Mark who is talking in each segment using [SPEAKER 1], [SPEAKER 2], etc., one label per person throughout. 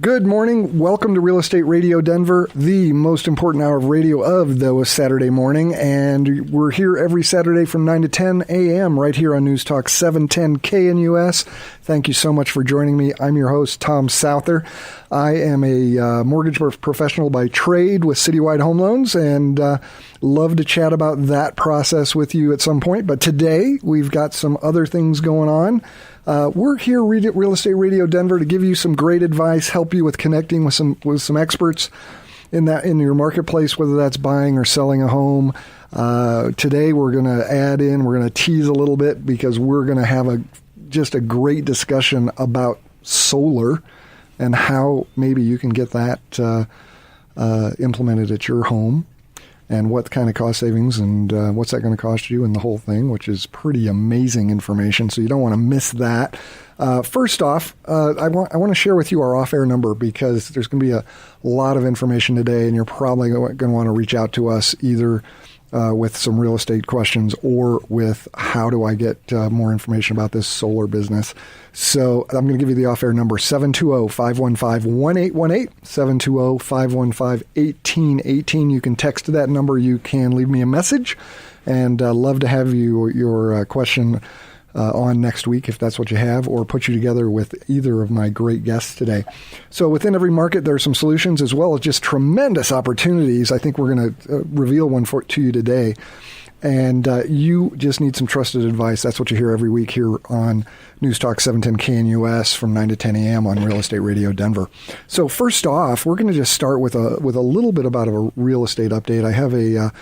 [SPEAKER 1] Good morning. Welcome to Real Estate Radio Denver, the most important hour of radio of the Saturday morning. And we're here every Saturday from 9 to 10 a.m. right here on News Talk 710 KNUS. Thank you so much for joining me. I'm your host, Tom Souther. I am a mortgage professional by trade with Citywide Home Loans and love to chat about that process with you at some point. But today we've got some other things going on. We're here at Real Estate Radio Denver to give you some great advice, help you with connecting with some experts in your marketplace, whether that's buying or selling a home. Today we're going to tease a little bit because we're going to have just a great discussion about solar and how maybe you can get that implemented at your home. And what kind of cost savings and what's that going to cost you and the whole thing, which is pretty amazing information. So you don't want to miss that. First off, I want to share with you our off-air number because there's going to be a lot of information today, and you're probably going to want to reach out to us either with some real estate questions or with how do I get more information about this solar business. So I'm going to give you the off-air number, 720-515-1818, 720-515-1818. You can text to that number. You can leave me a message, and love to have your question on next week if that's what you have, or put you together with either of my great guests today. So within every market, there are some solutions as well as just tremendous opportunities. I think we're going to reveal one to you today. And you just need some trusted advice. That's what you hear every week here on News Talk 710 KNUS from 9 to 10 a.m. on Real Estate Radio Denver. So first off, we're going to just start with a little bit about a real estate update. I have a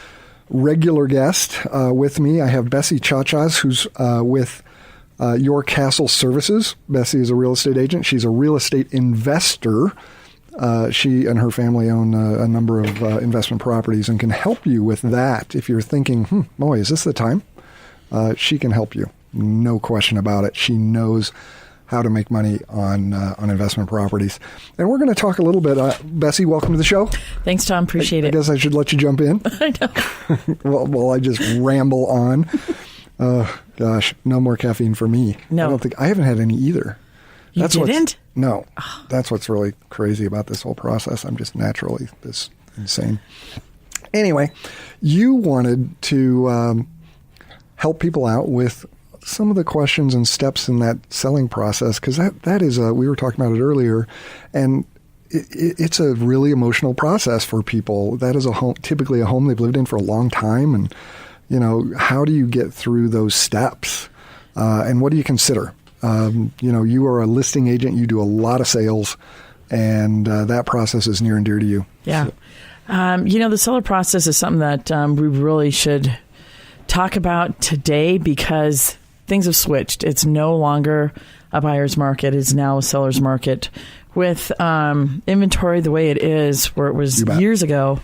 [SPEAKER 1] regular guest with me. I have Bessie Chachas, who's with Your Castle Services. Bessie is a real estate agent. She's a real estate investor. She and her family own a number of investment properties and can help you with that. If you're thinking, boy, is this the time? She can help you. No question about it. She knows how to make money on investment properties. And we're going to talk a little bit. Bessie, welcome to the show.
[SPEAKER 2] Thanks, Tom. Appreciate it.
[SPEAKER 1] I guess I should let you jump in.
[SPEAKER 2] I know.
[SPEAKER 1] Well, I just ramble on. Gosh, no more caffeine for me.
[SPEAKER 2] No.
[SPEAKER 1] I haven't had any either.
[SPEAKER 2] You didn't?
[SPEAKER 1] No. That's what's really crazy about this whole process. I'm just naturally this insane. Anyway, you wanted to help people out with some of the questions and steps in that selling process, because that is we were talking about it earlier, and it's a really emotional process for people. That is typically a home they've lived in for a long time, and how do you get through those steps, and what do you consider? You are a listing agent. You do a lot of sales, and that process is near and dear to you.
[SPEAKER 2] Yeah. The seller process is something that we really should talk about today because things have switched. It's no longer a buyer's market. It's now a seller's market. With inventory the way it is, where it was years ago,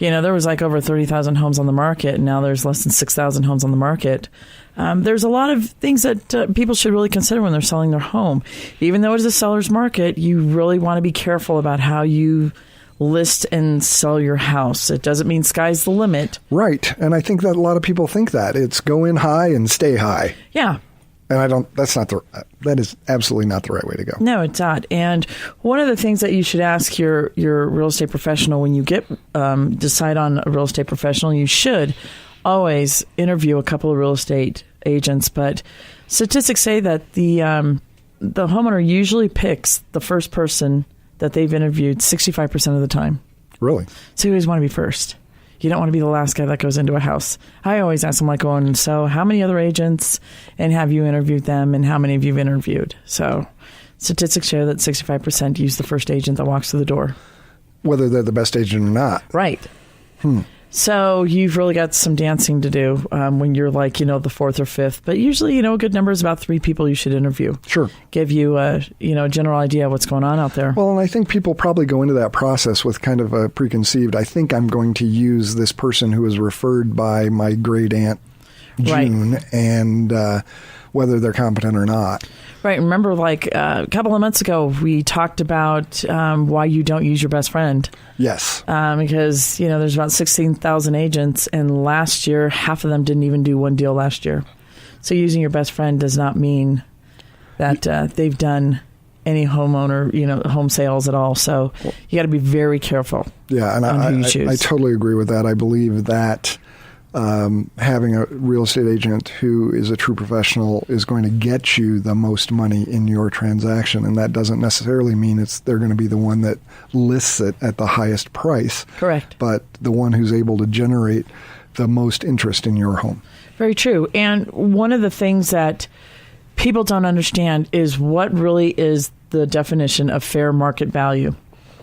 [SPEAKER 2] there was like over 30,000 homes on the market, and now there's less than 6,000 homes on the market. There's a lot of things that people should really consider when they're selling their home. Even though it's a seller's market, you really want to be careful about how you list and sell your house. It doesn't mean sky's the limit. Right.
[SPEAKER 1] And I think that a lot of people think that. It's go in high and stay high.
[SPEAKER 2] Yeah.
[SPEAKER 1] And that is absolutely not the right way to go.
[SPEAKER 2] No, it's not. And one of the things that you should ask your real estate professional when you decide on a real estate professional, you should always interview a couple of real estate agents. But statistics say that the homeowner usually picks the first person that they've interviewed 65% of the time.
[SPEAKER 1] Really?
[SPEAKER 2] So you always want to be first. You don't want to be the last guy that goes into a house. I always ask them, so how many other agents, and have you interviewed them, and how many have you interviewed? So statistics show that 65% use the first agent that walks through the door.
[SPEAKER 1] Whether they're the best agent or not.
[SPEAKER 2] Right. So you've really got some dancing to do when you're the fourth or fifth. But usually, a good number is about 3 people you should interview.
[SPEAKER 1] Sure.
[SPEAKER 2] Give you a general idea of what's going on out there.
[SPEAKER 1] Well, and I think people probably go into that process with kind of a preconceived, I think I'm going to use this person who was referred by my great aunt June, right, and whether they're competent or not.
[SPEAKER 2] Right. Remember, a couple of months ago, we talked about why you don't use your best friend.
[SPEAKER 1] Yes.
[SPEAKER 2] Because, there's about 16,000 agents, and last year, half of them didn't even do one deal last year. So using your best friend does not mean that they've done any homeowner, home sales at all. So you got to be very careful.
[SPEAKER 1] Yeah, and I totally agree with that. I believe that having a real estate agent who is a true professional is going to get you the most money in your transaction, and that doesn't necessarily mean they're going to be the one that lists it at the highest price.
[SPEAKER 2] Correct.
[SPEAKER 1] But the one who's able to generate the most interest in your home.
[SPEAKER 2] Very true. And one of the things that people don't understand is what really is the definition of fair market value.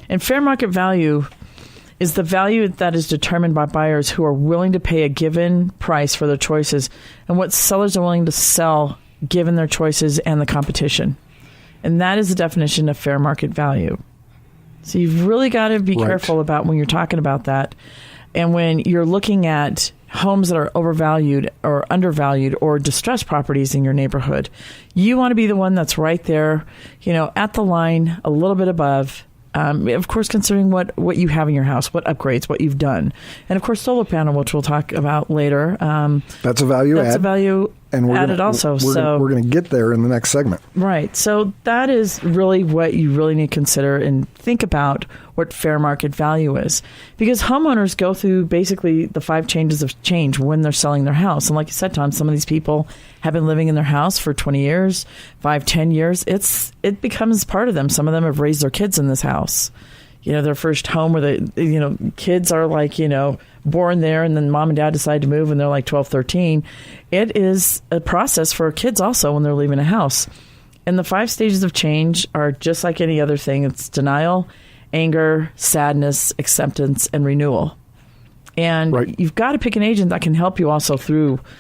[SPEAKER 2] And fair market value is the value that is determined by buyers who are willing to pay a given price for their choices and what sellers are willing to sell given their choices and the competition. And that is the definition of fair market value. So you've really got to be careful about when you're talking about that. And when you're looking at homes that are overvalued or undervalued or distressed properties in your neighborhood, you want to be the one that's right there, at the line, a little bit above. Of course, considering what you have in your house, what upgrades, what you've done. And of course, solar panel, which we'll talk about later.
[SPEAKER 1] That's a value add.
[SPEAKER 2] That's a value added also.
[SPEAKER 1] We're going to get there in the next segment.
[SPEAKER 2] Right. So that is really what you really need to consider and think about what fair market value is. Because homeowners go through basically the 5 changes of change when they're selling their house. And like you said, Tom, some of these people have been living in their house for 20 years, 5, 10 years. It becomes part of them. Some of them have raised their kids in this house. Their first home where kids are like, born there, and then mom and dad decide to move when they're like 12, 13. It is a process for kids also when they're leaving a house. And the 5 stages of change are just like any other thing. It's denial, anger, sadness, acceptance, and renewal. And you've got to pick an agent that can help you also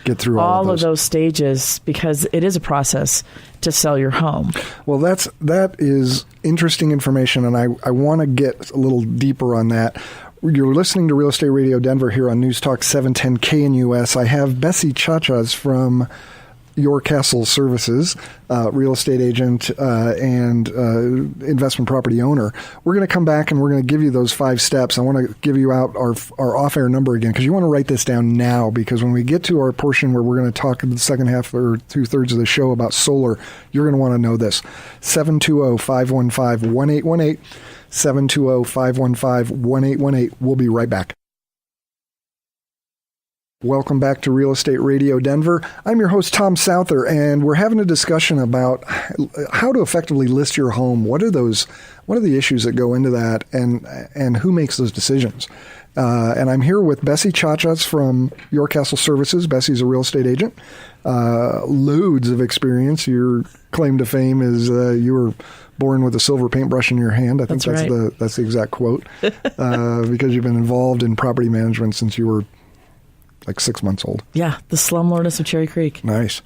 [SPEAKER 2] get through all of those stages, because it is a process to sell your home. Well,
[SPEAKER 1] that is interesting information, and I want to get a little deeper on that. You're listening to Real Estate Radio Denver here on News Talk 710 KNUS. I have Bessie Chachas from Your Castle Services, real estate agent and investment property owner. We're going to come back and we're going to give you those 5 steps. I want to give you out our off-air number again, because you want to write this down now, because when we get to our portion where we're going to talk in the second half or 2/3 of the show about solar, you're going to want to know this. 720-515-1818. 720-515-1818. We'll be right back. Welcome back to Real Estate Radio Denver. I'm your host, Tom Souther, and we're having a discussion about how to effectively list your home. What are the issues that go into that, and who makes those decisions? And I'm here with Bessie Chachas from Your Castle Services. Bessie's a real estate agent. Loads of experience. Your claim to fame is you were born with a silver paintbrush in your hand. I think that's the exact quote, because you've been involved in property management since you were like 6 months old.
[SPEAKER 2] Yeah, the slumlordess of Cherry Creek.
[SPEAKER 1] Nice.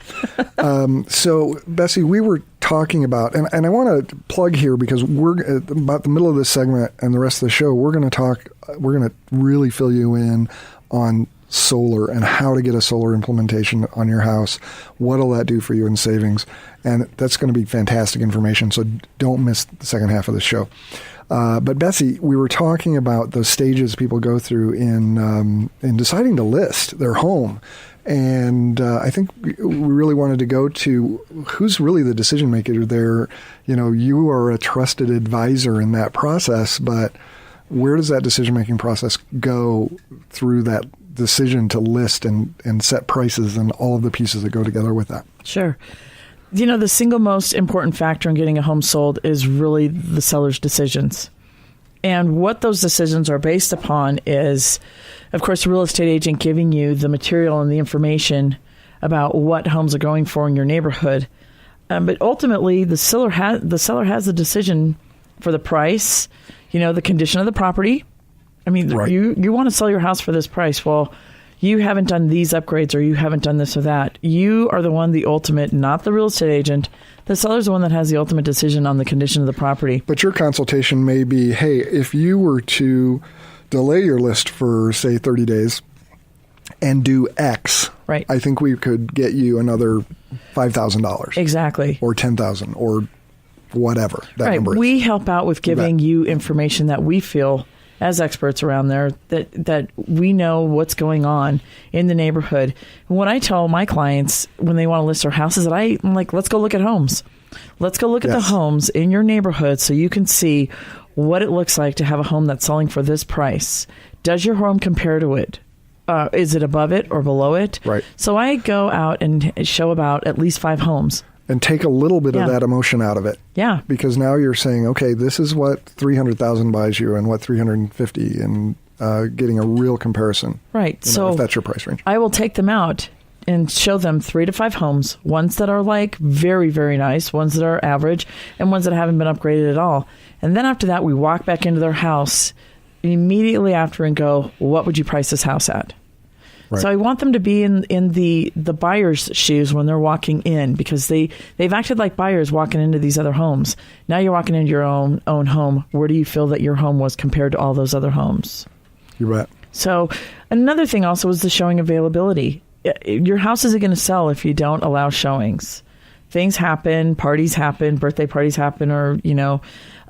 [SPEAKER 1] So, Bessie, we were talking about, and I want to plug here, because we're about the middle of this segment and the rest of the show, we're going to really fill you in on solar and how to get a solar implementation on your house. What'll that do for you in savings? And that's going to be fantastic information, so don't miss the second half of the show. But Bessie, we were talking about the stages people go through in deciding to list their home. And I think we really wanted to go to who's really the decision maker there. You are a trusted advisor in that process, but where does that decision-making process go through that decision to list and set prices and all of the pieces that go together with that?
[SPEAKER 2] Sure. The single most important factor in getting a home sold is really the seller's decisions. And what those decisions are based upon is, of course, a real estate agent giving you the material and the information about what homes are going for in your neighborhood. But ultimately, the seller has the decision for the price, the condition of the property. I mean, right. You want to sell your house for this price. Well, you haven't done these upgrades, or you haven't done this or that. You are the one, the ultimate, not the real estate agent. The seller's the one that has the ultimate decision on the condition of the property.
[SPEAKER 1] But your consultation may be, hey, if you were to delay your list for, say, 30 days and do X,
[SPEAKER 2] right,
[SPEAKER 1] I think we could get you another $5,000.
[SPEAKER 2] Exactly.
[SPEAKER 1] Or $10,000 or whatever that
[SPEAKER 2] right.
[SPEAKER 1] number is.
[SPEAKER 2] We help out with giving you information that we feel, as experts around there, that we know what's going on in the neighborhood. And what I tell my clients when they want to list their houses, I'm like, let's go look at homes. Let's go look at the homes in your neighborhood so you can see what it looks like to have a home that's selling for this price. Does your home compare to it? Is it above it or below it?
[SPEAKER 1] Right.
[SPEAKER 2] So I go out and show about at least 5 homes.
[SPEAKER 1] And take a little bit of that emotion out of it.
[SPEAKER 2] Yeah.
[SPEAKER 1] Because now you're saying, okay, this is what 300,000 buys you and what 350, and getting a real comparison.
[SPEAKER 2] Right. So
[SPEAKER 1] if that's your price range.
[SPEAKER 2] I will take them out and show them 3 to 5 homes, ones that are like very, very nice, ones that are average, and ones that haven't been upgraded at all. And then after that, we walk back into their house immediately after and go, well, what would you price this house at? Right. So I want them to be in the buyer's shoes when they're walking in, because they've acted like buyers walking into these other homes. Now you're walking into your own home. Where do you feel that your home was compared to all those other homes?
[SPEAKER 1] You bet.
[SPEAKER 2] So another thing also is the showing availability. Your house isn't going to sell if you don't allow showings. Things happen, parties happen, birthday parties happen, or,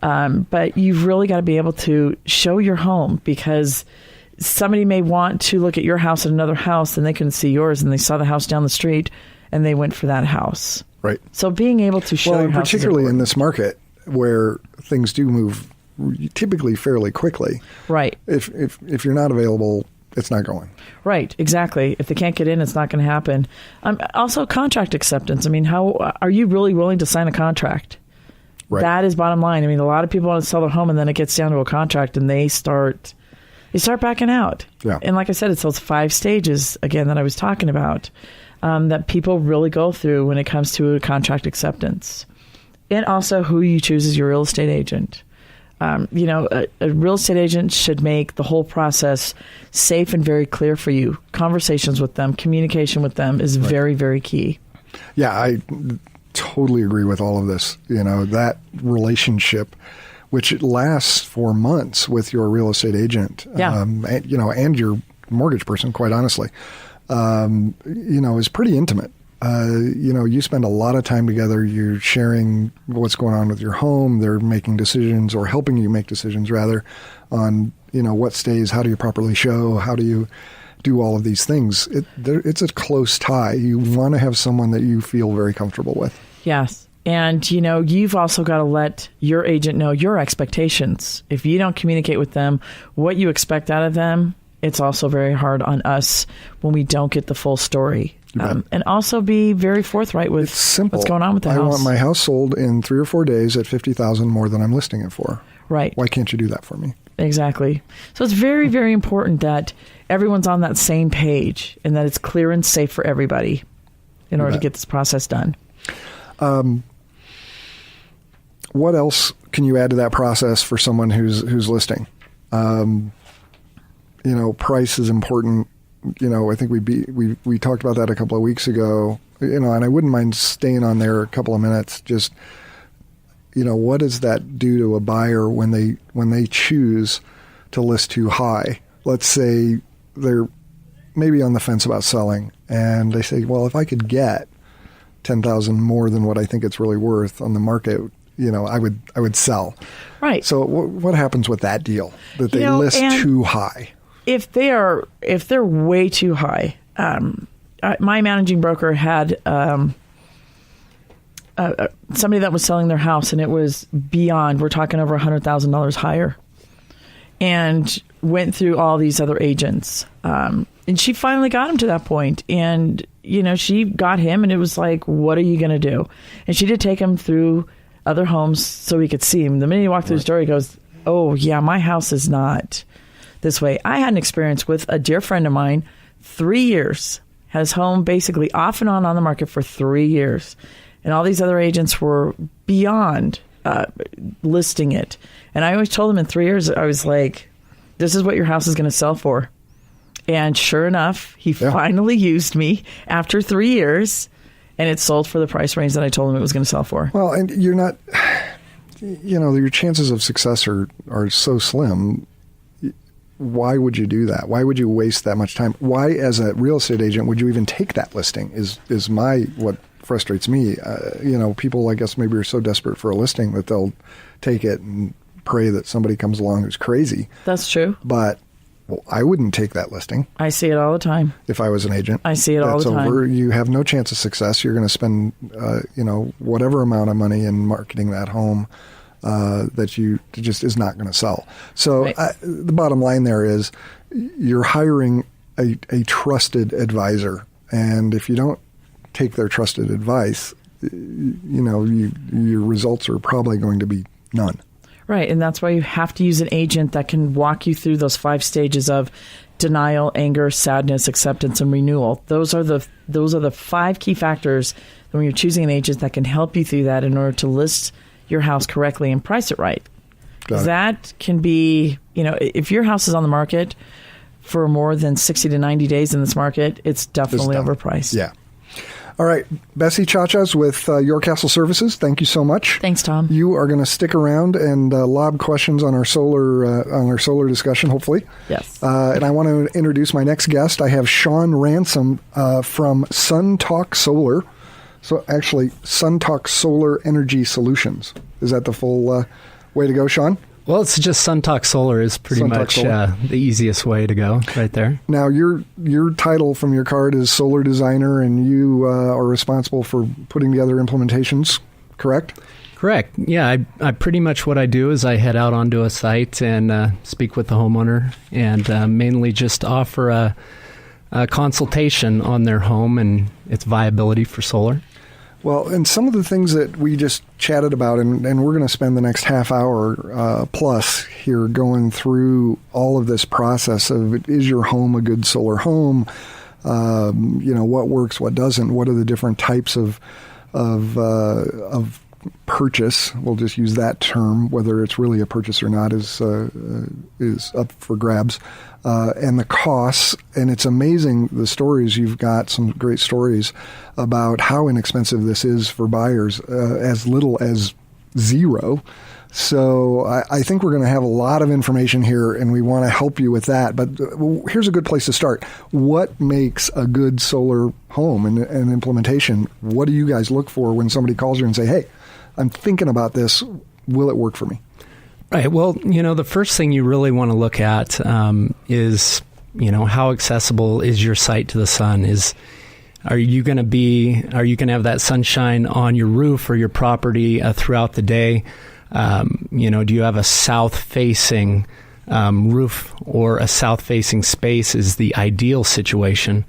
[SPEAKER 2] but you've really got to be able to show your home, because somebody may want to look at your house at another house and they couldn't see yours, and they saw the house down the street and they went for that house.
[SPEAKER 1] Right.
[SPEAKER 2] So being able to show your house,
[SPEAKER 1] particularly in this market where things do move typically fairly quickly.
[SPEAKER 2] Right.
[SPEAKER 1] If you're not available, it's not going.
[SPEAKER 2] Right, exactly. If they can't get in, it's not going to happen. Also, contract acceptance. I mean, how are you really willing to sign a contract? Right. That is bottom line. I mean, a lot of people want to sell their home, and then it gets down to a contract, and they start backing out.
[SPEAKER 1] Yeah.
[SPEAKER 2] And like I said, it's those 5 stages, again, that I was talking about, that people really go through when it comes to a contract acceptance. And also who you choose as your real estate agent. A real estate agent should make the whole process safe and very clear for you. Conversations with them, communication with them is very, very key.
[SPEAKER 1] Yeah, I totally agree with all of this. That relationship, which it lasts for months with your real estate agent, and your mortgage person, quite honestly, is pretty intimate. You spend a lot of time together. You're sharing what's going on with your home. They're making decisions, or helping you make decisions rather, on, what stays, how do you properly show, how do you do all of these things. It's a close tie. You want to have someone that you feel very comfortable with.
[SPEAKER 2] Yes. And, you've also got to let your agent know your expectations. If you don't communicate with them what you expect out of them, it's also very hard on us when we don't get the full story. And also be very forthright with what's going on with the house.
[SPEAKER 1] I want my house sold in 3 or 4 days at $50,000 more than I'm listing it for.
[SPEAKER 2] Right.
[SPEAKER 1] Why can't you do that for me?
[SPEAKER 2] Exactly. So it's very, very important that everyone's on that same page, and that it's clear and safe for everybody in order to get this process done.
[SPEAKER 1] What else can you add to that process for someone who's listing? Price is important. I think we talked about that a couple of weeks ago, and I wouldn't mind staying on there a couple of minutes. Just, what does that do to a buyer when they choose to list too high? Let's say they're maybe on the fence about selling, and they say, well, if I could get $10,000 more than what I think it's really worth on the market, I would sell.
[SPEAKER 2] Right.
[SPEAKER 1] So what happens with that deal that they list too high?
[SPEAKER 2] If they're way too high, my managing broker had somebody that was selling their house, and it was beyond. We're talking over $100,000 higher, and went through all these other agents, and she finally got him to that point. And she got him, and it was like, what are you going to do? And she did take him through other homes so he could see him. The minute he walked through his door, he goes, "Oh yeah, my house is not this way." I had an experience with a dear friend of mine, 3 years, had his home basically off and on the market for 3 years. And all these other agents were beyond listing it. And I always told them in 3 years, I was like, this is what your house is going to sell for. And sure enough, he finally used me after 3 years, and it sold for the price range that I told him it was going to sell for.
[SPEAKER 1] Well, and you're not, your chances of success are so slim. Why would you do that? Why would you waste that much time? Why, as a real estate agent, would you even take that listing? Is what frustrates me. People, I guess, maybe are so desperate for a listing that they'll take it and pray that somebody comes along who's crazy.
[SPEAKER 2] That's true.
[SPEAKER 1] But Well, I wouldn't take that listing
[SPEAKER 2] I see it all the time.
[SPEAKER 1] if I was an agent.
[SPEAKER 2] I see it all the time.
[SPEAKER 1] Over. You have no chance of success. You're going to spend, whatever amount of money in marketing that home that you just is not going to sell. So
[SPEAKER 2] Right.
[SPEAKER 1] the bottom line there is you're hiring a trusted advisor. And if you don't take their trusted advice, your results are probably going to be none.
[SPEAKER 2] Right, and that's why you have to use an agent that can walk you through those 5 stages of denial, anger, sadness, acceptance, and renewal. Those are the 5 key factors when you're choosing an agent that can help you through that in order to list your house correctly and price it right. That can be, if your house is on the market for more than 60 to 90 days in this market, it's definitely overpriced.
[SPEAKER 1] Yeah. All right, Bessie Chachas with Your Castle Services. Thank you so much.
[SPEAKER 2] Thanks, Tom.
[SPEAKER 1] You are going to stick around and lob questions on our solar discussion, hopefully.
[SPEAKER 2] Yes.
[SPEAKER 1] And I want to introduce my next guest. I have Shawn Ransom from SunTalk Solar. So actually, SunTalk Solar Energy Solutions. Is that the full way to go, Shawn?
[SPEAKER 3] Well, it's just SunTalk Solar is pretty much the easiest way to go right there.
[SPEAKER 1] Now, your title from your card is solar designer, and you are responsible for putting together implementations, correct?
[SPEAKER 3] Correct. Yeah, I pretty much what I do is I head out onto a site and speak with the homeowner and mainly just offer a consultation on their home and its viability for solar.
[SPEAKER 1] Well, and some of the things that we just chatted about, and we're going to spend the next half hour plus here going through all of this process of, is your home a good solar home? What works, what doesn't? What are the different types of purchase? We'll just use that term. Whether it's really a purchase or not is up for grabs. And the costs, and it's amazing the stories. You've got some great stories about how inexpensive this is for buyers, as little as $0. So I think we're going to have a lot of information here, and we want to help you with that. But here's a good place to start. What makes a good solar home and implementation? What do you guys look for when somebody calls you and say, hey, I'm thinking about this. Will it work for me?
[SPEAKER 3] Right. Well, the first thing you really want to look at is, how accessible is your site to the sun? Are you going to have that sunshine on your roof or your property throughout the day? Do you have a south-facing roof or a south-facing space is the ideal situation.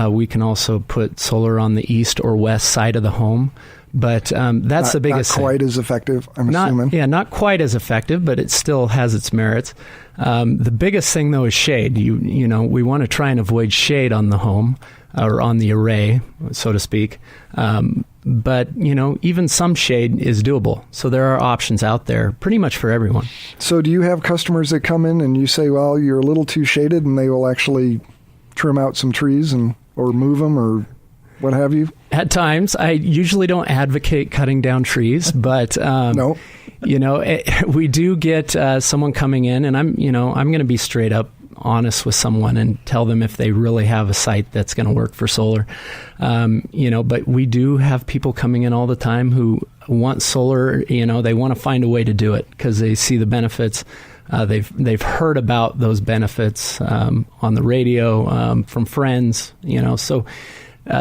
[SPEAKER 3] We can also put solar on the east or west side of the home. But that's the biggest thing.
[SPEAKER 1] Not quite as effective, I'm assuming.
[SPEAKER 3] Yeah, not quite as effective, but it still has its merits. The biggest thing, though, is shade. We want to try and avoid shade on the home or on the array, so to speak. But, even some shade is doable. So there are options out there pretty much for everyone.
[SPEAKER 1] So do you have customers that come in and you say, well, you're a little too shaded, and they will actually trim out some trees or move them or what have you?
[SPEAKER 3] At times. I usually don't advocate cutting down trees, but
[SPEAKER 1] no.
[SPEAKER 3] We do get someone coming in, and I'm going to be straight up honest with someone and tell them if they really have a site that's going to work for solar. But we do have people coming in all the time who want solar. They want to find a way to do it because they see the benefits. They've heard about those benefits on the radio from friends. So.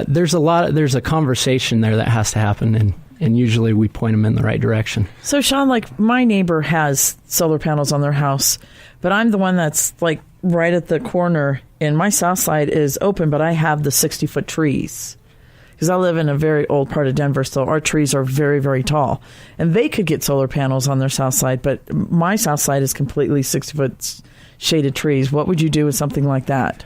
[SPEAKER 3] There's a conversation there that has to happen, and usually we point them in the right direction.
[SPEAKER 2] So, Shawn, my neighbor has solar panels on their house, but I'm the one that's right at the corner, and my south side is open, but I have the 60-foot trees because I live in a very old part of Denver, so our trees are very, very tall, and they could get solar panels on their south side, but my south side is completely 60-foot shaded trees. What would you do with something like that?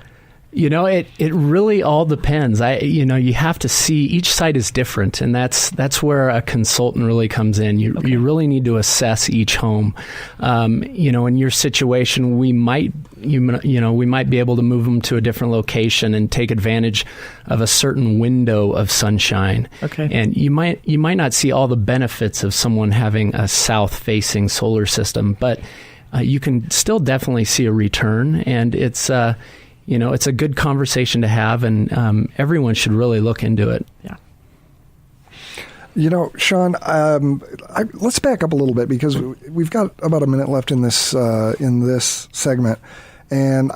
[SPEAKER 3] It really all depends. You have to see, each site is different, and that's where a consultant really comes in. You really need to assess each home. In your situation, we might be able to move them to a different location and take advantage of a certain window of sunshine.
[SPEAKER 2] Okay.
[SPEAKER 3] And you might not see all the benefits of someone having a south-facing solar system, but you can still definitely see a return, and it's it's a good conversation to have, and everyone should really look into it.
[SPEAKER 2] Yeah.
[SPEAKER 1] Shawn, let's back up a little bit because we've got about a minute left in this segment, and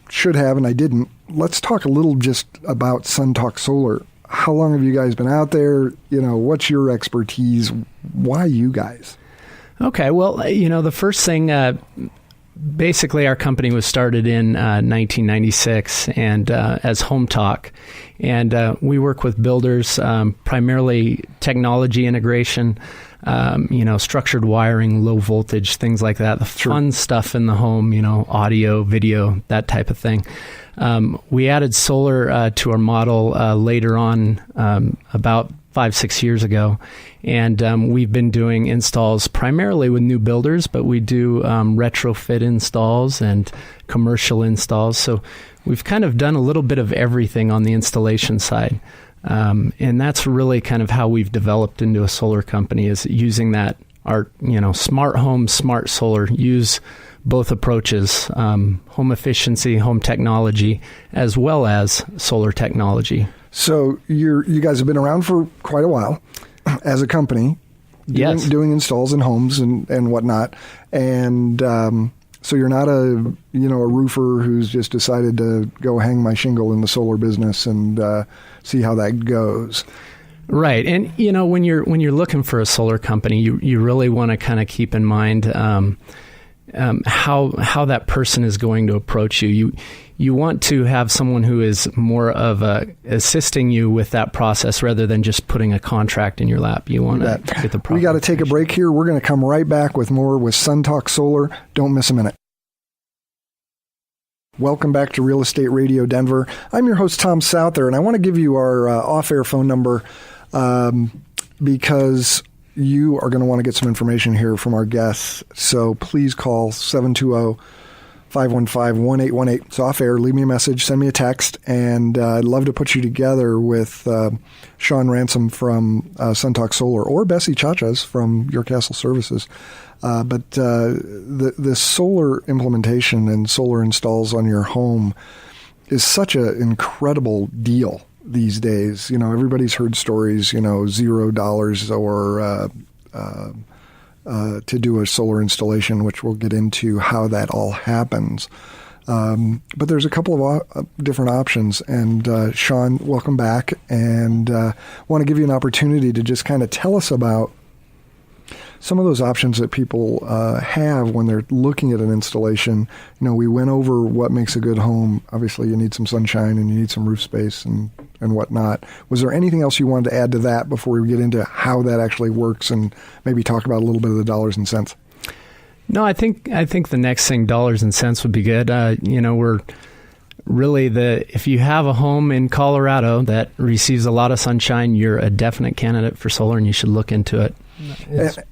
[SPEAKER 1] should have, and I didn't. Let's talk a little just about SunTalk Solar. How long have you guys been out there? What's your expertise? Why you guys?
[SPEAKER 3] Okay, well, the first thing, basically our company was started in 1996 and as Home Talk. And we work with builders, primarily technology integration, structured wiring, low voltage, things like that, the fun stuff in the home, audio, video, that type of thing. We added solar to our model later on, about 5-6 years ago, and we've been doing installs primarily with new builders, but we do retrofit installs and commercial installs. So we've kind of done a little bit of everything on the installation side. And that's really kind of how we've developed into a solar company, is using that, our smart home, smart solar, use both approaches, home efficiency, home technology, as well as solar technology. So
[SPEAKER 1] you guys have been around for quite a while as a company, doing installs in homes and whatnot. And so you're not a roofer who's just decided to go hang my shingle in the solar business and see how that goes.
[SPEAKER 3] Right. And, when you're looking for a solar company, you really want to kind of keep in mind how that person is going to approach you. You want to have someone who is more of assisting you with that process rather than just putting a contract in your lap. You want to get the problem.
[SPEAKER 1] We got to take a break here. We're going to come right back with more with SunTalk Solar. Don't miss a minute. Welcome back to Real Estate Radio Denver. I'm your host, Tom Souther, and I want to give you our off-air phone number because you are going to want to get some information here from our guests. So please call 720-515-1818. It's off-air. Leave me a message. Send me a text. And I'd love to put you together with Shawn Ransom from SunTalk Solar or Bessie Chachas from Your Castle Services. But the solar implementation and solar installs on your home is such an incredible deal these days. Everybody's heard stories, $0 or to do a solar installation, which we'll get into how that all happens. But there's a couple of different options. And Shawn, welcome back. And want to give you an opportunity to just kind of tell us about some of those options that people have when they're looking at an installation. We went over what makes a good home. Obviously, you need some sunshine and you need some roof space and whatnot. Was there anything else you wanted to add to that before we get into how that actually works and maybe talk about a little bit of the dollars and cents?
[SPEAKER 3] No, I think the next thing, dollars and cents, would be good. We're really if you have a home in Colorado that receives a lot of sunshine, you're a definite candidate for solar, and you should look into it.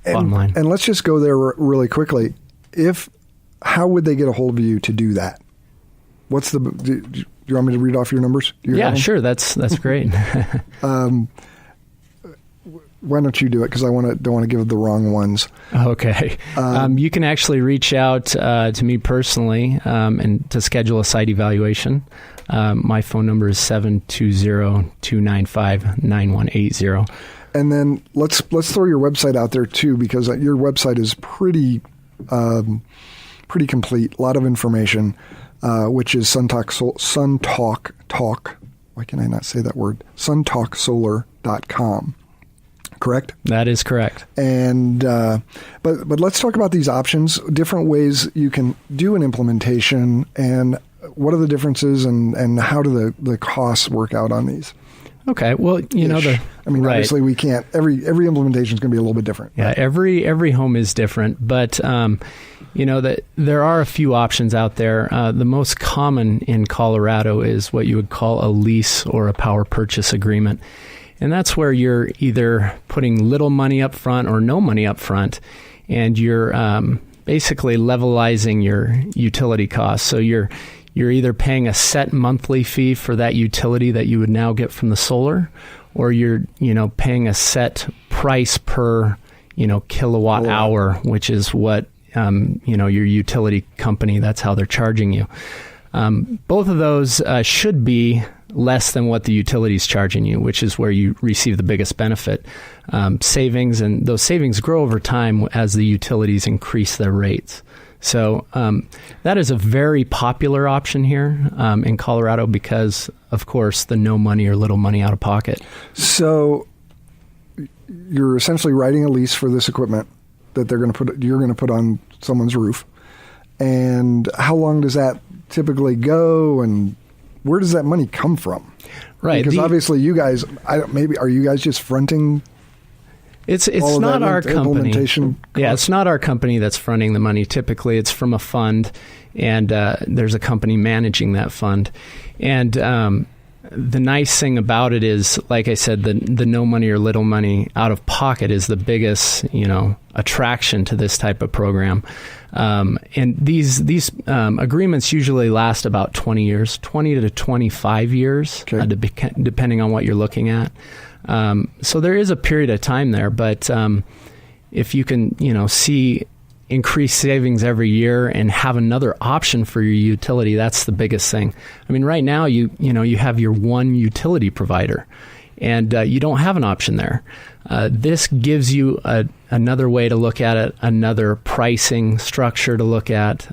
[SPEAKER 3] Bottom line. And
[SPEAKER 1] let's just go there really quickly. How would they get a hold of you to do that? Do you want me to read off your numbers?
[SPEAKER 3] Yeah, sure. That's great.
[SPEAKER 1] Why don't you do it? Because I don't want to give the wrong ones.
[SPEAKER 3] Okay. You can actually reach out to me personally and to schedule a site evaluation. My phone number is 720-295-9180. And
[SPEAKER 1] then let's throw your website out there too, because your website is pretty complete. A lot of information, which is SunTalk. Why can I not say that word? SunTalkSolar.com. Correct?
[SPEAKER 3] That is correct.
[SPEAKER 1] And but let's talk about these options, different ways you can do an implementation, and what are the differences, and how do the costs work out on these?
[SPEAKER 3] Okay. Well,
[SPEAKER 1] obviously we can't. Every implementation is going to be a little bit different.
[SPEAKER 3] Yeah. Every home is different, but that there are a few options out there. The most common in Colorado is what you would call a lease or a power purchase agreement. And that's where you're either putting little money up front or no money up front, and you're basically levelizing your utility costs. So you're either paying a set monthly fee for that utility that you would now get from the solar, or you're paying a set price per kilowatt hour, which is what your utility company, that's how they're charging you. Both of those should be less than what the utility is charging you, which is where you receive the biggest benefit. Savings, and those savings grow over time as the utilities increase their rates. So that is a very popular option here in Colorado because, of course, the no money or little money out of pocket.
[SPEAKER 1] So you're essentially writing a lease for this equipment that you're going to put on someone's roof. And how long does that typically go, and where does that money come from?
[SPEAKER 3] Right.
[SPEAKER 1] Because obviously you guys, are you guys just fronting?
[SPEAKER 3] It's not our company. Yeah, it's not our company that's fronting the money. Typically, it's from a fund, and there's a company managing that fund. And the nice thing about it is, like I said, the no money or little money out of pocket is the biggest, attraction to this type of program. And these agreements usually last about 20 years, 20 to 25 years, depending on what you're looking at. So there is a period of time there, but if you can, see increased savings every year and have another option for your utility, that's the biggest thing. I mean, right now you have your one utility provider, and you don't have an option there. This gives you another way to look at it, another pricing structure to look at.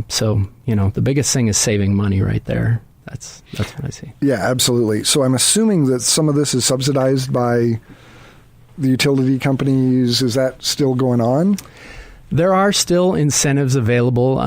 [SPEAKER 3] So the biggest thing is saving money right there. That's what I see. Yeah,
[SPEAKER 1] absolutely. So I'm assuming that some of this is subsidized by the utility companies. Is that still going on?
[SPEAKER 3] There are still incentives available.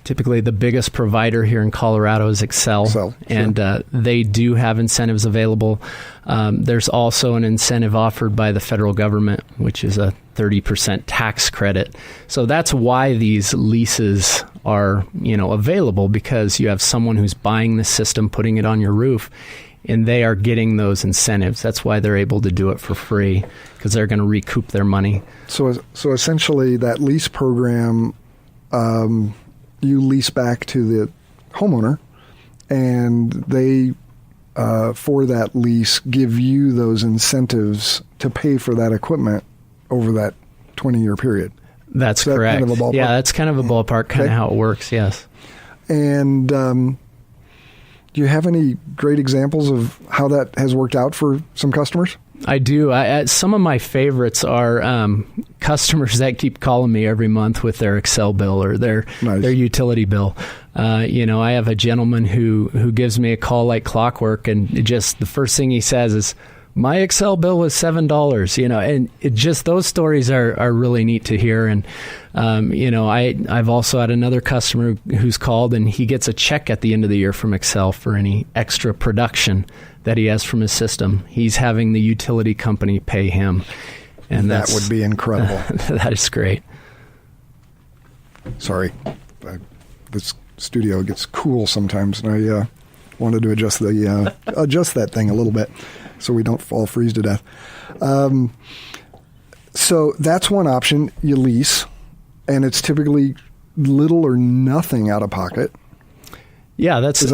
[SPEAKER 3] Typically, the biggest provider here in Colorado is Xcel, and they do have incentives available. There's also an incentive offered by the federal government, which is a 30% tax credit. So that's why these leases are, available, because you have someone who's buying the system, putting it on your roof, and they are getting those incentives. That's why they're able to do it for free, because they're going to recoup their money.
[SPEAKER 1] So essentially, that lease program, you lease back to the homeowner, and they, for that lease, give you those incentives to pay for that equipment over that 20-year period.
[SPEAKER 3] That's correct.
[SPEAKER 1] Kind of a ballpark?
[SPEAKER 3] Yeah, that's kind of a ballpark, kind of how it works, yes.
[SPEAKER 1] And do you have any great examples of how that has worked out for some customers?
[SPEAKER 3] I do. Some of my favorites are customers that keep calling me every month with their Xcel bill or their utility bill. I have a gentleman who gives me a call like clockwork, and just the first thing he says is, "My Xcel bill was $7." And it just, those stories are really neat to hear. And I've also had another customer who's called, and he gets a check at the end of the year from Xcel for any extra production that he has from his system. He's having the utility company pay him. And
[SPEAKER 1] that would be incredible.
[SPEAKER 3] That is great.
[SPEAKER 1] Sorry. This studio gets cool sometimes, and I wanted to adjust that thing a little bit so we don't all freeze to death. So that's one option. You lease, and it's typically little or nothing out of pocket.
[SPEAKER 3] Yeah, that is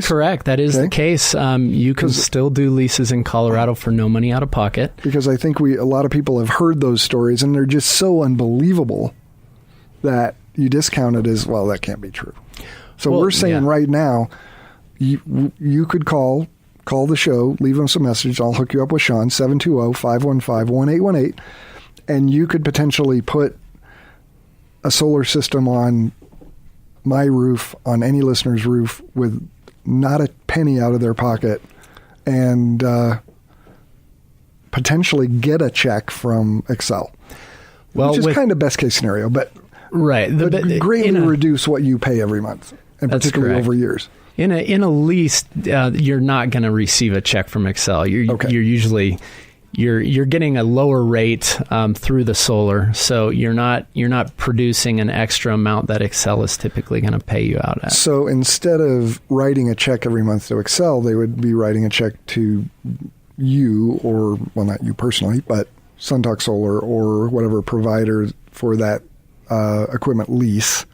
[SPEAKER 3] correct. That is the case. You can still do leases in Colorado for no money out of pocket.
[SPEAKER 1] Because I think a lot of people have heard those stories, and they're just so unbelievable that you discount it as, well, that can't be true. So we're saying right now, you could call the show, leave us a message. I'll hook you up with Shawn, 720-515-1818, and you could potentially put a solar system on my roof, on any listener's roof, with not a penny out of their pocket, and potentially get a check from Xcel. Which is kind of best case scenario, but greatly reduce what you pay every month, and particularly over years.
[SPEAKER 3] In a lease, you're not going to receive a check from Xcel. You're usually you're getting a lower rate through the solar, so you're not producing an extra amount that Xcel is typically going to pay you out at.
[SPEAKER 1] So instead of writing a check every month to Xcel, they would be writing a check to you, or, well, not you personally, but SunTalk Solar or whatever provider for that equipment lease,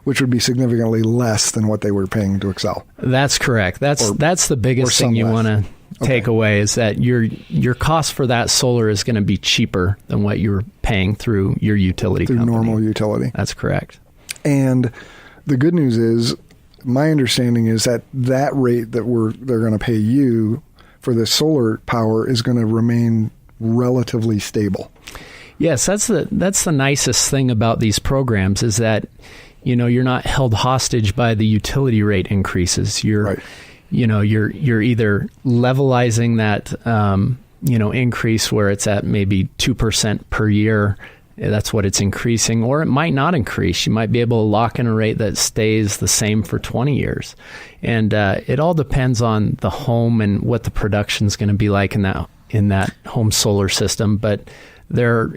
[SPEAKER 1] which would be significantly less than what they were paying to Xcel.
[SPEAKER 3] That's correct. That's the biggest thing you want to take away, is that your cost for that solar is going to be cheaper than what you're paying through your utility company.
[SPEAKER 1] Through normal utility.
[SPEAKER 3] That's correct.
[SPEAKER 1] And the good news is, my understanding is that rate that they're going to pay you for the solar power is going to remain relatively stable.
[SPEAKER 3] Yes, that's the nicest thing about these programs, is that you're not held hostage by the utility rate increases. You're,
[SPEAKER 1] Right.
[SPEAKER 3] You're either levelizing that, increase where it's at maybe 2% per year. That's what it's increasing, or it might not increase. You might be able to lock in a rate that stays the same for 20 years. And it all depends on the home and what the production's going to be like in that home solar system. But there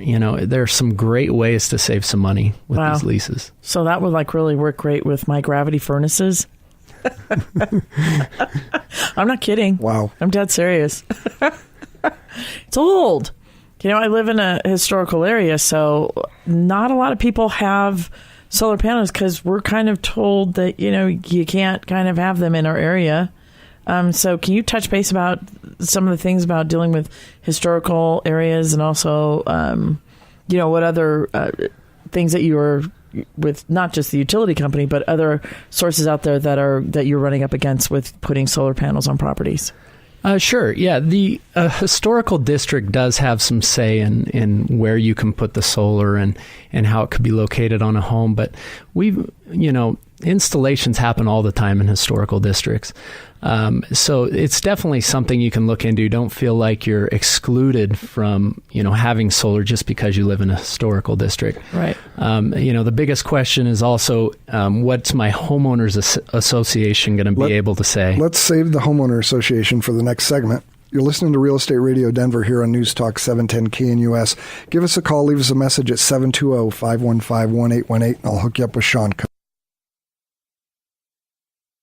[SPEAKER 3] are some great ways to save some money with these leases.
[SPEAKER 2] So that would really work great with my gravity furnaces. I'm not kidding.
[SPEAKER 1] Wow.
[SPEAKER 2] I'm dead serious. It's old. I live in a historical area, so not a lot of people have solar panels because we're kind of told that, you can't kind of have them in our area. So can you touch base about some of the things about dealing with historical areas and also, what other things that you are with, not just the utility company, but other sources out there that you're running up against with putting solar panels on properties?
[SPEAKER 3] Sure. Yeah. The historical district does have some say in where you can put the solar and how it could be located on a home. But installations happen all the time in historical districts. So it's definitely something you can look into. Don't feel like you're excluded from, having solar just because you live in a historical district.
[SPEAKER 2] Right.
[SPEAKER 3] The biggest question is also, what's my homeowners association going to be able to say?
[SPEAKER 1] Let's save the homeowner association for the next segment. You're listening to Real Estate Radio Denver here on News Talk 710 KNUS. Give us a call. Leave us a message at 720-515-1818, and I'll hook you up with Shawn.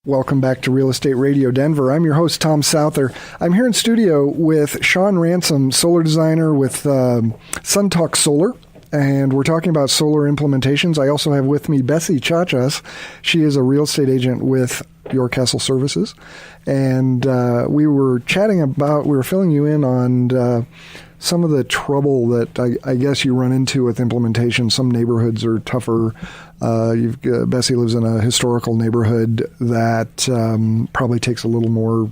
[SPEAKER 1] Welcome back to Real Estate Radio Denver. I'm your host, Tom Souther. I'm here in studio with Shawn Ransom, solar designer with SunTalk Solar, and we're talking about solar implementations. I also have with me Bessie Chachas. She is a real estate agent with Your Castle Services, and we were filling you in on some of the trouble that I guess you run into with implementation. Some neighborhoods are tougher. Bessie lives in a historical neighborhood that probably takes a little more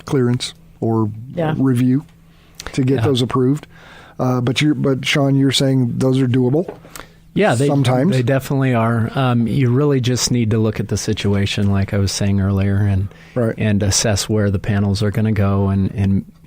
[SPEAKER 1] clearance or review to get those approved. But Shawn, you're saying those are doable?
[SPEAKER 3] Yeah,
[SPEAKER 1] sometimes
[SPEAKER 3] they definitely are. You really just need to look at the situation, like I was saying earlier, and assess where the panels are going to go.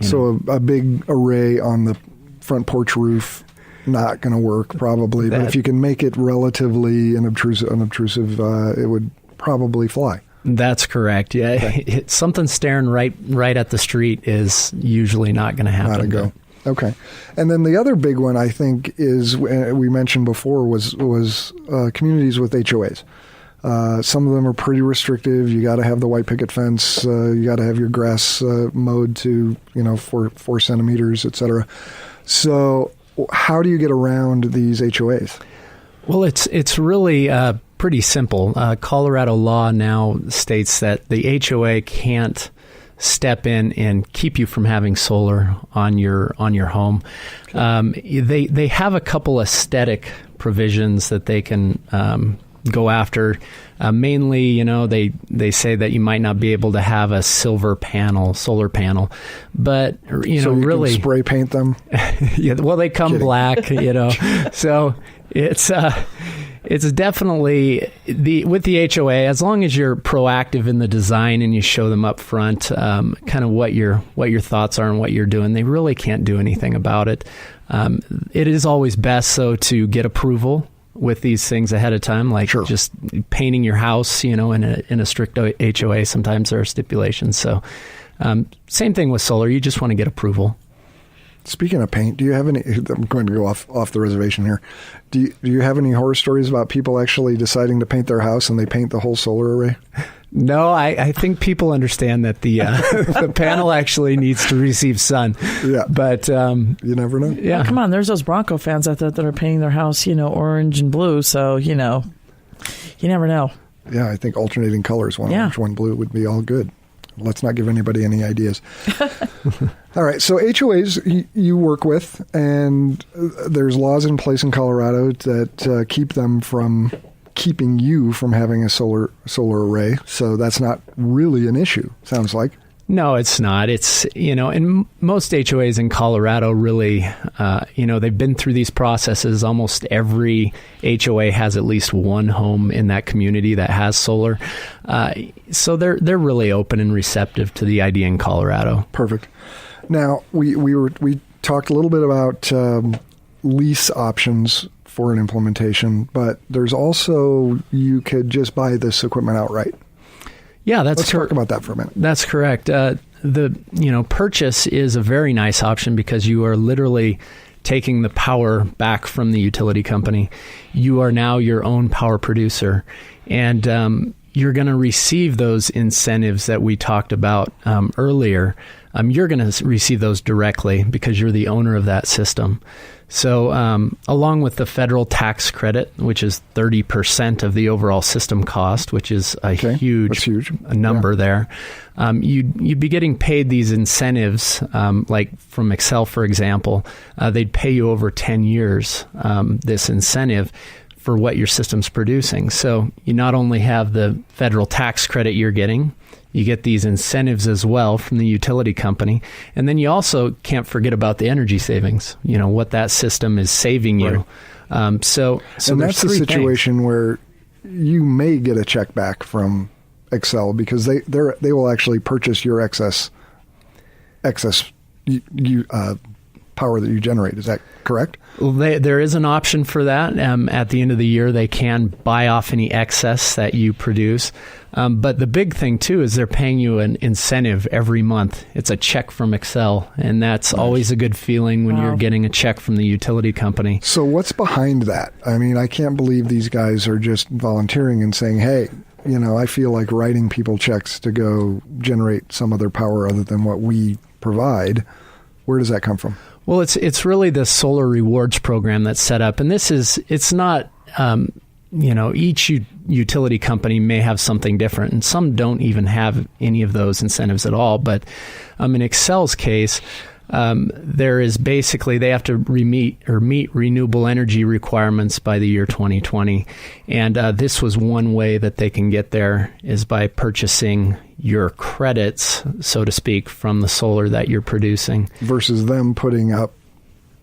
[SPEAKER 3] So a big array on the front porch roof, not going to work probably. But if you can make it relatively unobtrusive, it would probably fly. That's correct. Yeah,
[SPEAKER 1] okay.
[SPEAKER 3] Something staring right at the street is usually not going to happen.
[SPEAKER 1] Not a go. Okay. And then the other big one, I think, is we mentioned before was communities with HOAs. Some of them are pretty restrictive. You got to have the white picket fence. You got to have your grass mowed to 4 centimeters, et cetera. So how do you get around these HOAs?
[SPEAKER 3] Well, it's really pretty simple. Colorado law now states that the HOA can't step in and keep you from having solar on your home. Okay. They have a couple aesthetic provisions that they can go after. Mainly, they say that you might not be able to have a solar panel, but so you really
[SPEAKER 1] can spray paint them.
[SPEAKER 3] Yeah, well, they come black, so it's definitely with the HOA, as long as you're proactive in the design and you show them up front, kind of what your thoughts are and what you're doing. They really can't do anything about it. It is always best, though, to get approval with these things ahead of time, like just painting your house, in a strict HOA. Sometimes there are stipulations. So same thing with solar. You just want to get approval.
[SPEAKER 1] Speaking of paint, do you have any? I'm going to go off the reservation here. Do you have any horror stories about people actually deciding to paint their house and they paint the whole solar array?
[SPEAKER 3] No, I think people understand that the the panel actually needs to receive sun.
[SPEAKER 1] Yeah,
[SPEAKER 3] but
[SPEAKER 1] you never know.
[SPEAKER 2] Yeah, well, come on. There's those Bronco fans out there that are painting their house, orange and blue. So you never know.
[SPEAKER 1] Yeah, I think alternating colors, one orange, one blue, would be all good. Let's not give anybody any ideas. All right. So HOAs you work with, and there's laws in place in Colorado that keeping you from having a solar array. So that's not really an issue, sounds like.
[SPEAKER 3] No, it's not. It's, and most HOAs in Colorado really, they've been through these processes. Almost every HOA has at least one home in that community that has solar. So they're really open and receptive to the idea in Colorado.
[SPEAKER 1] Perfect. Now, we talked a little bit about lease options for an implementation, but there's also, you could just buy this equipment outright.
[SPEAKER 3] Yeah, let's
[SPEAKER 1] talk about that for a minute.
[SPEAKER 3] That's correct. The purchase is a very nice option because you are literally taking the power back from the utility company. You are now your own power producer, and you're going to receive those incentives that we talked about earlier. You're going to receive those directly because you're the owner of that system. So along with the federal tax credit, which is 30% of the overall system cost, which is a huge number there, you'd be getting paid these incentives, like from Xcel, for example. They'd pay you over 10 years, this incentive for what your system's producing. So you not only have the federal tax credit you're getting, you get these incentives as well from the utility company. And then you also can't forget about the energy savings, what that system is saving you. Right. So
[SPEAKER 1] and that's the situation where you may get a check back from Xcel because they will actually purchase your excess power that you generate. Is that correct?
[SPEAKER 3] Well, there is an option for that. At the end of the year, they can buy off any excess that you produce. But the big thing, too, is they're paying you an incentive every month. It's a check from Xcel, and that's always a good feeling when you're getting a check from the utility company.
[SPEAKER 1] So what's behind that? I mean, I can't believe these guys are just volunteering and saying, hey, I feel like writing people checks to go generate some other power other than what we provide. Where does that come from?
[SPEAKER 3] Well, it's really the solar rewards program that's set up, and it's not, each utility company may have something different, and some don't even have any of those incentives at all. But in Xcel's case, there is basically they have to meet renewable energy requirements by the year 2020, and this was one way that they can get there is by purchasing your credits, so to speak, from the solar that you're producing.
[SPEAKER 1] Versus them putting up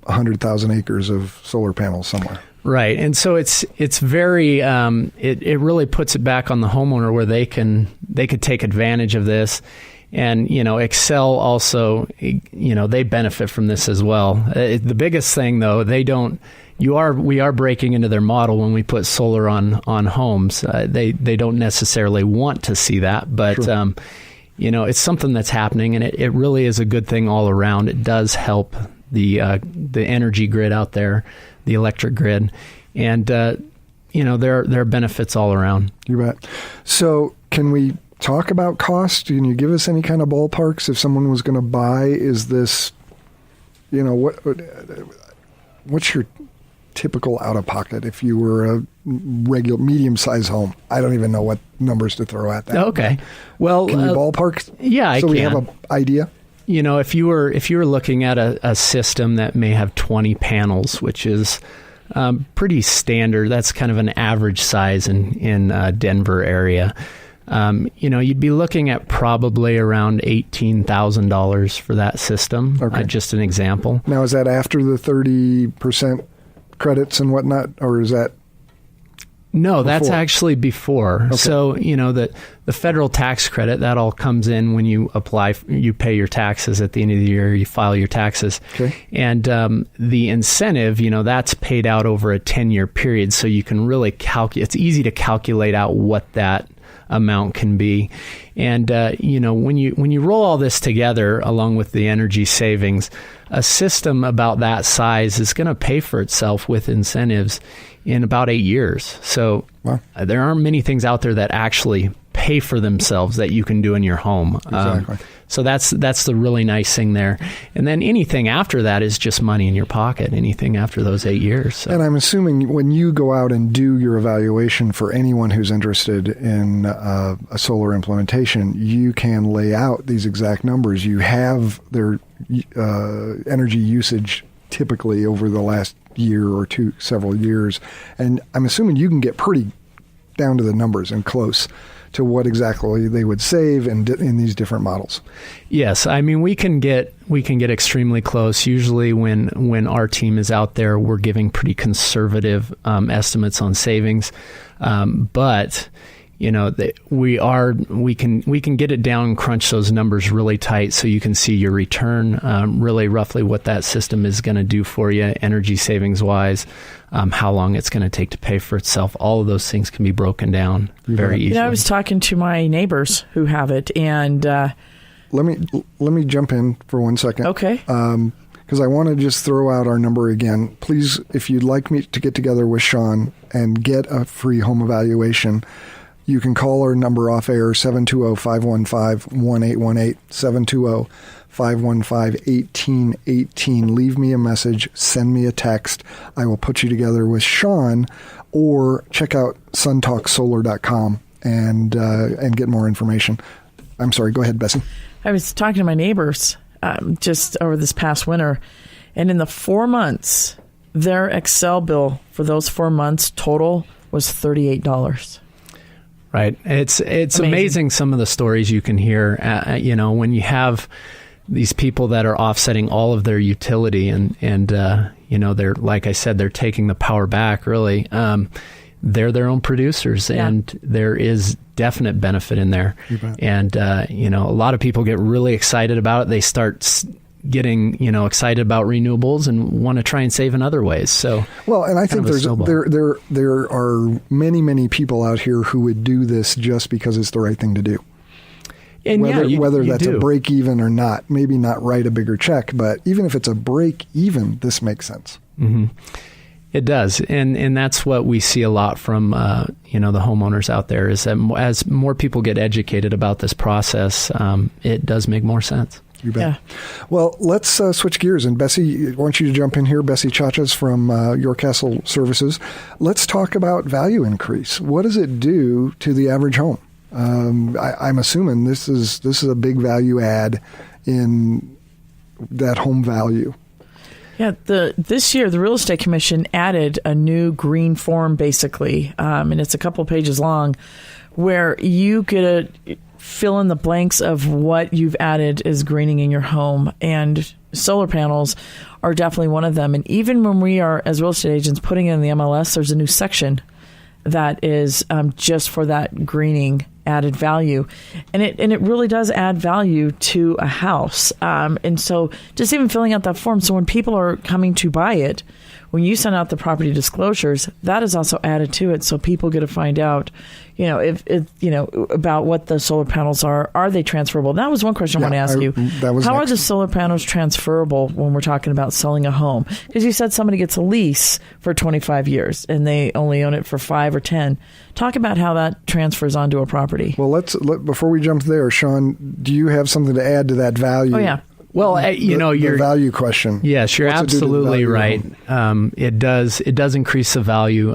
[SPEAKER 1] 100,000 acres of solar panels somewhere.
[SPEAKER 3] Right. And so it's very, it really puts it back on the homeowner where they could take advantage of this. And, Xcel also, they benefit from this as well. The biggest thing, though, we are breaking into their model when we put solar on homes. They don't necessarily want to see that, but sure. It's something that's happening, and it really is a good thing all around. It does help the energy grid out there, the electric grid, and there are benefits all around.
[SPEAKER 1] You bet. So can we talk about cost? Can you give us any kind of ballparks if someone was going to buy? Is this, what's your typical out-of-pocket if you were a regular medium-sized home? I don't even know what numbers to throw at that.
[SPEAKER 3] Okay. Well,
[SPEAKER 1] can you ballpark?
[SPEAKER 3] Yeah, I can.
[SPEAKER 1] So we have an idea?
[SPEAKER 3] If you were looking at a system that may have 20 panels, which is pretty standard, that's kind of an average size in Denver area. You'd be looking at probably around $18,000 for that system. Okay. Just an example.
[SPEAKER 1] Now, is that after the 30% credits and whatnot, or is that?
[SPEAKER 3] No,
[SPEAKER 1] before?
[SPEAKER 3] That's actually before.
[SPEAKER 1] Okay. So,
[SPEAKER 3] the federal tax credit, that all comes in when you apply, you pay your taxes at the end of the year, you file your taxes.
[SPEAKER 1] Okay.
[SPEAKER 3] And the incentive, that's paid out over a 10-year period, so you can really it's easy to calculate out what that amount can be. And when you roll all this together along with the energy savings, a system about that size is going to pay for itself with incentives in about 8 years. So wow. There aren't many things out there that actually pay for themselves that you can do in your home.
[SPEAKER 1] Exactly.
[SPEAKER 3] So that's the really nice thing there. And then anything after that is just money in your pocket, anything after those 8 years. So.
[SPEAKER 1] And I'm assuming when you go out and do your evaluation for anyone who's interested in a solar implementation, you can lay out these exact numbers. You have their energy usage typically over the last year or two, several years. And I'm assuming you can get pretty down to the numbers and close to what exactly they would save in these different models.
[SPEAKER 3] Yes, I mean we can get extremely close. Usually, when our team is out there, we're giving pretty conservative estimates on savings, but you know we can get it down and crunch those numbers really tight so you can see your return, really roughly what that system is going to do for you, energy savings wise, how long it's going to take to pay for itself. All of those things can be broken down very easily.
[SPEAKER 2] You know, I was talking to my neighbors who have it, and
[SPEAKER 1] let me jump in for 1 second.
[SPEAKER 2] Okay.
[SPEAKER 1] Because I want to just throw out our number again. Please, if you'd like me to get together with Shawn and get a free home evaluation, you can call our number off air, 720-515-1818, 720-515-1818. Leave me a message, send me a text. I will put you together with Shawn, or check out SunTalkSolar.com and get more information. I'm sorry, go ahead, Bessie.
[SPEAKER 2] I was talking to my neighbors just over this past winter, and in the 4 months, their Excel bill for those 4 months total was $38.
[SPEAKER 3] Right. It's amazing some of the stories you can hear, you know, when you have these people that are offsetting all of their utility and you know, they're, like I said, they're taking the power back really. They're their own producers, and there is definite benefit in there. And, you know, a lot of people get really excited about it. They start getting, you know, excited about renewables and want to try and save in other ways. So,
[SPEAKER 1] well, and I think there are many people out here who would do this just because it's the right thing to do. And whether that's a break even or not, maybe not write a bigger check, but even if it's a break even, this makes sense.
[SPEAKER 3] Mm-hmm. It does, and that's what we see a lot from you know, the homeowners out there, is that as more people get educated about this process, it does make more sense.
[SPEAKER 1] You bet. Yeah. Well, let's switch gears. And Bessie, I want you to jump in here. Bessie Chachas from Your Castle Services. Let's talk about value increase. What does it do to the average home? I'm assuming this is a big value add in that home value.
[SPEAKER 2] Yeah, this year the Real Estate Commission added a new green form, basically, and it's a couple pages long, where you get to fill in the blanks of what you've added as greening in your home, and solar panels are definitely one of them. And even when we are, as real estate agents, putting in the MLS, there's a new section that is just for that greening added value, and it really does add value to a house. And so just even filling out that form, so when people are coming to buy it, when you send out the property disclosures, that is also added to it, so people get to find out, you know, if you know, about what the solar panels are. Are they transferable? That was one question I want to ask you. How are the solar panels transferable when we're talking about selling a home? Because you said somebody gets a lease for 25 years and they only own it for 5 or 10. Talk about how that transfers onto a property.
[SPEAKER 1] Well, before we jump there, Shawn, do you have something to add to that value?
[SPEAKER 2] Oh, yeah.
[SPEAKER 3] Well, you know, your
[SPEAKER 1] value question.
[SPEAKER 3] Yes, you're absolutely right. It does increase the value.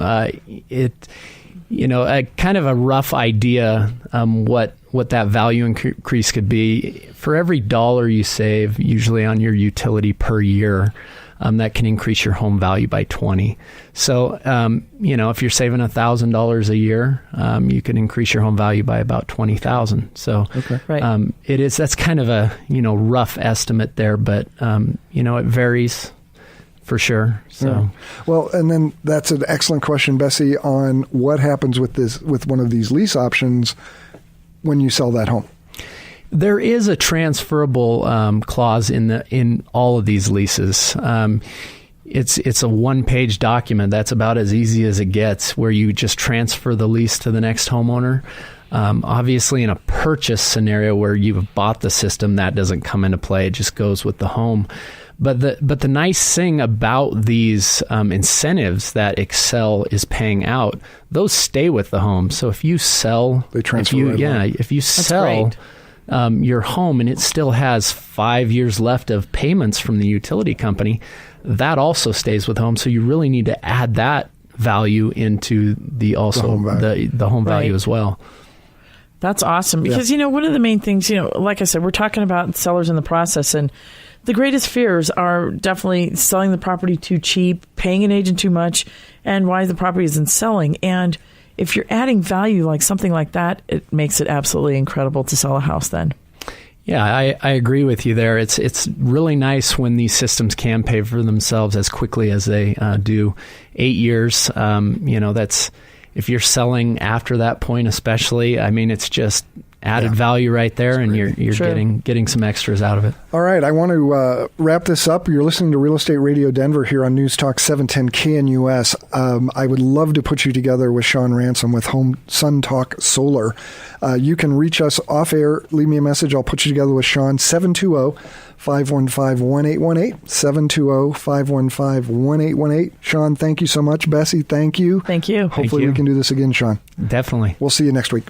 [SPEAKER 3] You know, a kind of a rough idea what that value increase could be. For every dollar you save, usually on your utility per year, that can increase your home value by 20. So, you know, if you're saving $1,000 a year, you can increase your home value by about $20,000. So,
[SPEAKER 2] right.
[SPEAKER 3] That's kind of a, you know, rough estimate there, but, you know, it varies for sure. So,
[SPEAKER 1] yeah. Well, and then that's an excellent question, Bessie, on what happens with one of these lease options when you sell that home.
[SPEAKER 3] There is a transferable clause in all of these leases. It's a one-page document. That's about as easy as it gets, where you just transfer the lease to the next homeowner. Obviously, in a purchase scenario where you've bought the system, that doesn't come into play. It just goes with the home. But the nice thing about these incentives that Excel is paying out, those stay with the home. So if you sell,
[SPEAKER 1] they transfer.
[SPEAKER 3] If you sell your home and it still has 5 years left of payments from the utility company, that also stays with home. So you really need to add that value into the home value as well.
[SPEAKER 2] That's awesome, because you know, one of the main things, you know, like I said, we're talking about sellers in the process, and the greatest fears are definitely selling the property too cheap, paying an agent too much, and why the property isn't selling. And if you're adding value like something like that, it makes it absolutely incredible to sell a house then.
[SPEAKER 3] Yeah, I agree with you there. It's really nice when these systems can pay for themselves as quickly as they do. 8 years, that's, if you're selling after that point especially, I mean, it's just added value right there, and you're getting some extras out of it.
[SPEAKER 1] All right, I want to wrap this up. You're listening to Real Estate Radio Denver here on News Talk 710 KNUS. I would love to put you together with Shawn Ransom with SunTalk Solar. You can reach us off air. Leave me a message. I'll put you together with Shawn. 720-515-1818. 720-515-1818. Shawn, thank you so much. Bessie, thank you.
[SPEAKER 2] Thank you.
[SPEAKER 1] Hopefully we can do this again, Shawn.
[SPEAKER 3] Definitely.
[SPEAKER 1] We'll see you next week.